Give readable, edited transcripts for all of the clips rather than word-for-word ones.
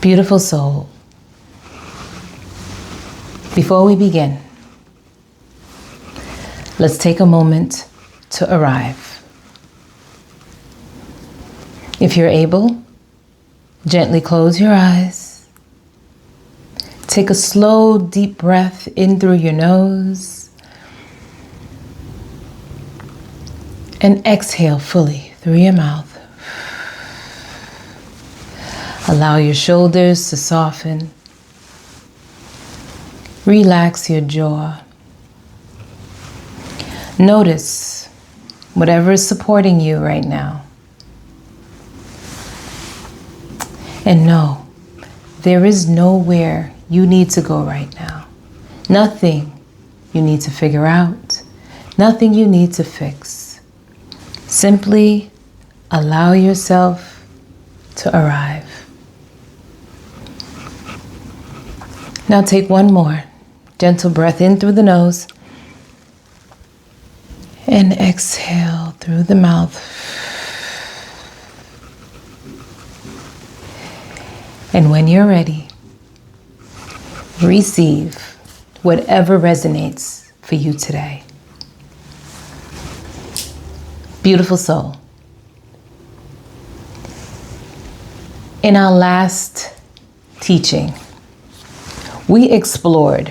Beautiful soul, before we begin, let's take a moment to arrive. If you're able, gently close your eyes. Take a slow, deep breath in through your nose and exhale fully through your mouth. Allow your shoulders to soften. Relax your jaw. Notice whatever is supporting you right now. And know there is nowhere you need to go right now. Nothing you need to figure out. Nothing you need to fix. Simply allow yourself to arrive. Now take one more gentle breath in through the nose and exhale through the mouth. And when you're ready, receive whatever resonates for you today. Beautiful soul. In our last teaching, we explored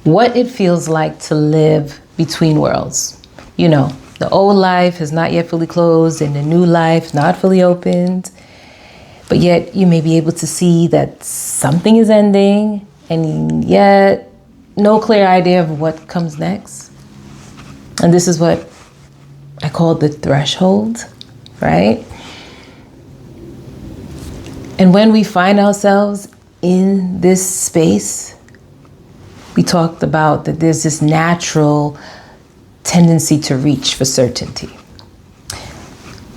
what it feels like to live between worlds. You know, the old life is not yet fully closed and the new life not fully opened. But yet you may be able to see that something is ending and yet no clear idea of what comes next. And this is what I call the threshold, right? And when we find ourselves in this space, we talked about that there's this natural tendency to reach for certainty.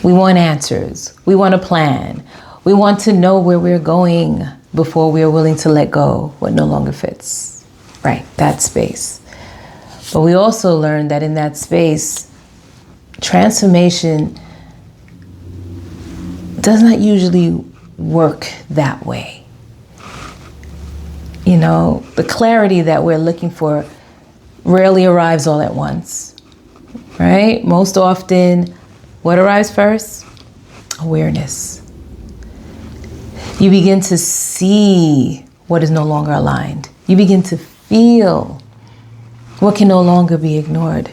We want answers. We want a plan. We want to know where we're going before we are willing to let go what no longer fits. Right, that space. But we also learned that in that space, transformation does not usually work that way. You know, the clarity that we're looking for rarely arrives all at once, right? Most often, what arrives first? Awareness. You begin to see what is no longer aligned. You begin to feel what can no longer be ignored.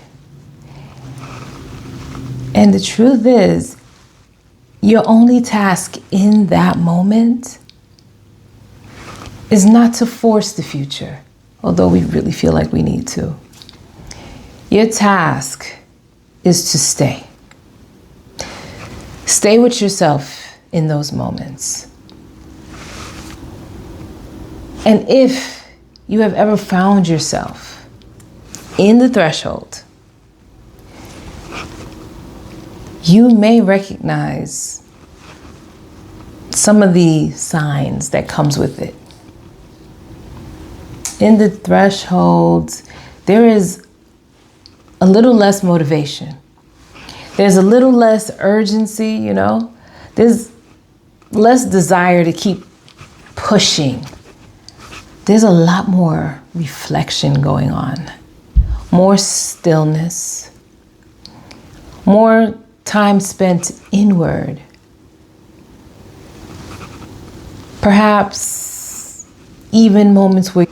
And the truth is, your only task in that moment is not to force the future, although we really feel like we need to. Your task is to stay. Stay with yourself in those moments. And if you have ever found yourself in the threshold, you may recognize some of the signs that comes with it. In the threshold, there is a little less motivation. There's a little less urgency, you know? There's less desire to keep pushing. There's a lot more reflection going on, more stillness, more time spent inward. Perhaps even moments where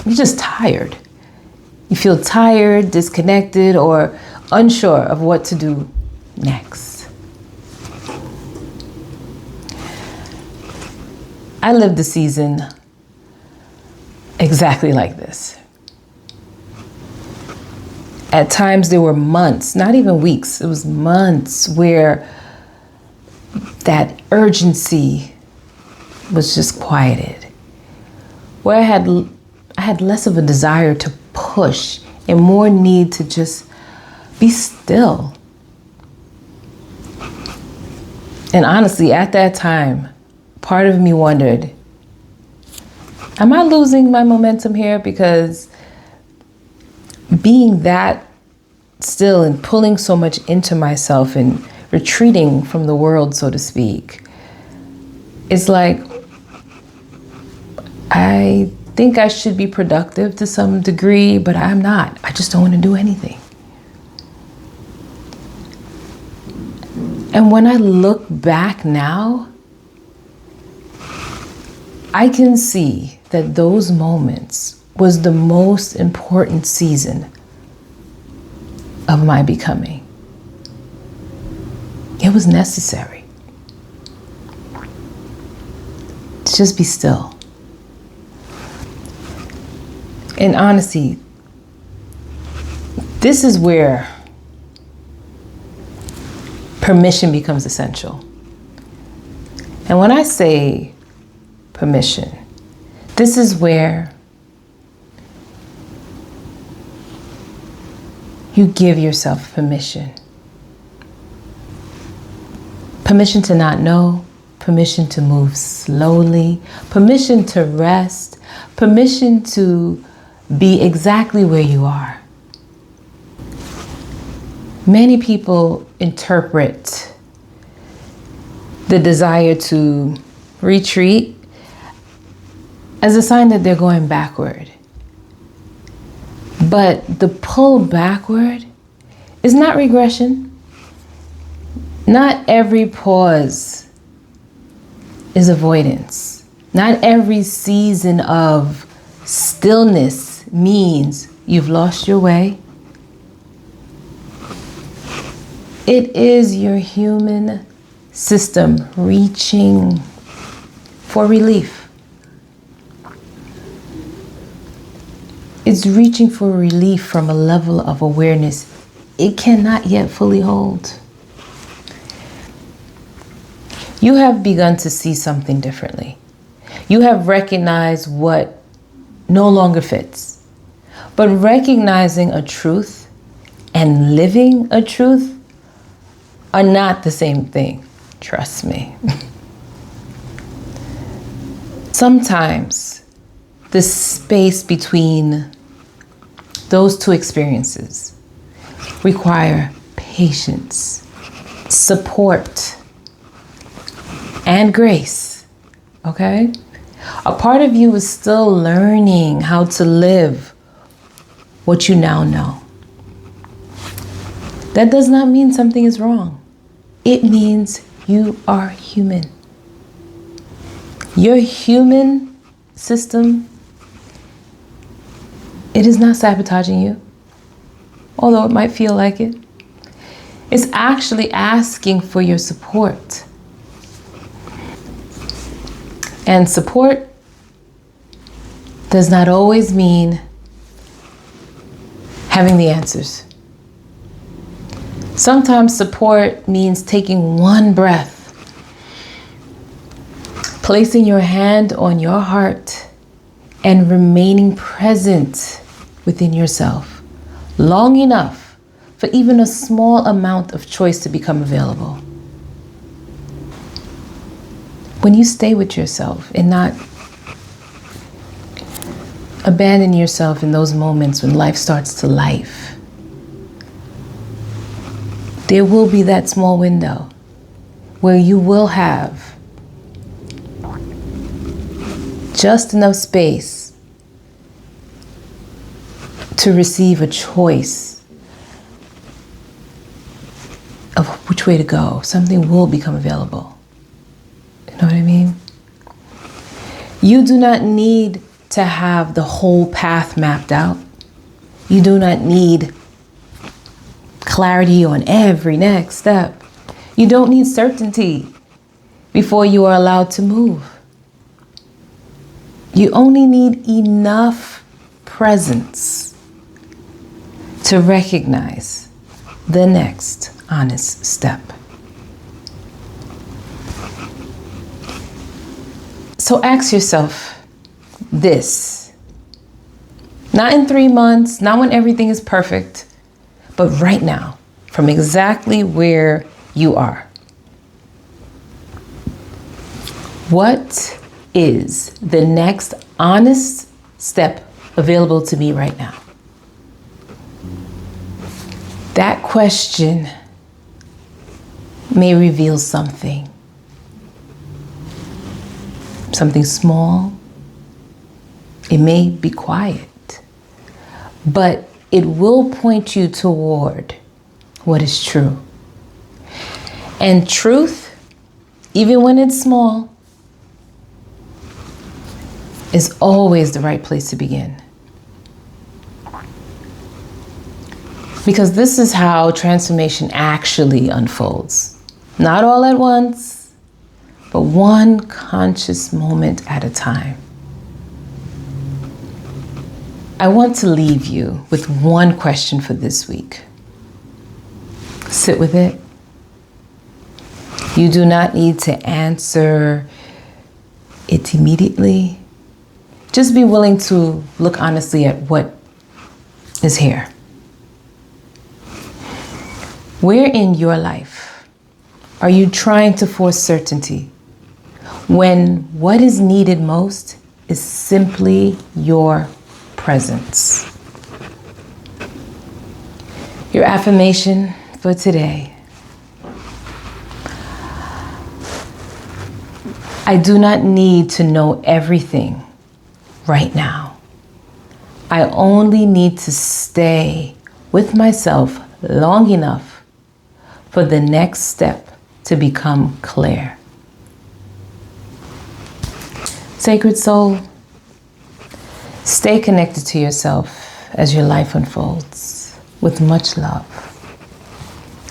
you're just tired. You feel tired, disconnected, or unsure of what to do next. I lived the season exactly like this. At times there were months, not even weeks, it was months where that urgency was just quieted. Where I had less of a desire to push and more need to just be still. And honestly, at that time, part of me wondered, am I losing my momentum here? Because being that still and pulling so much into myself and retreating from the world, so to speak, it's like, I think I should be productive to some degree, but I'm not. I just don't want to do anything. And when I look back now, I can see that those moments was the most important season of my becoming. It was necessary to just be still. And honestly, this is where permission becomes essential. And when I say permission, this is where you give yourself permission. Permission to not know, permission to move slowly, permission to rest, permission to be exactly where you are. Many people interpret the desire to retreat as a sign that they're going backward. But the pull backward is not regression. Not every pause is avoidance. Not every season of stillness means you've lost your way. It is your human system reaching for relief. It's reaching for relief from a level of awareness it cannot yet fully hold. You have begun to see something differently. You have recognized what no longer fits. But recognizing a truth and living a truth are not the same thing. Trust me. Sometimes the space between those two experiences require patience, support, and grace, okay? A part of you is still learning how to live what you now know. That does not mean something is wrong. It means you are human. Your human system, it is not sabotaging you, although it might feel like it. It's actually asking for your support. And support does not always mean having the answers. Sometimes support means taking one breath, placing your hand on your heart, and remaining present within yourself long enough for even a small amount of choice to become available. When you stay with yourself and not abandon yourself in those moments when life starts to life, there will be that small window where you will have just enough space to receive a choice of which way to go. Something will become available. You know what I mean? You do not need to have the whole path mapped out. You do not need clarity on every next step. You don't need certainty before you are allowed to move. You only need enough presence to recognize the next honest step. So ask yourself this, not in 3 months, not when everything is perfect, but right now, from exactly where you are. What is the next honest step available to me right now? That question may reveal something small, It may be quiet, but it will point you toward what is true. And truth, even when it's small, is always the right place to begin. Because this is how transformation actually unfolds. Not all at once, but one conscious moment at a time. I want to leave you with one question for this week. Sit with it. You do not need to answer it immediately. Just be willing to look honestly at what is here. Where in your life are you trying to force certainty when what is needed most is simply your presence? Your affirmation for today: I do not need to know everything right now. I only need to stay with myself long enough for the next step to become clear. Sacred Soul, stay connected to yourself as your life unfolds. With much love,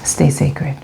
stay sacred.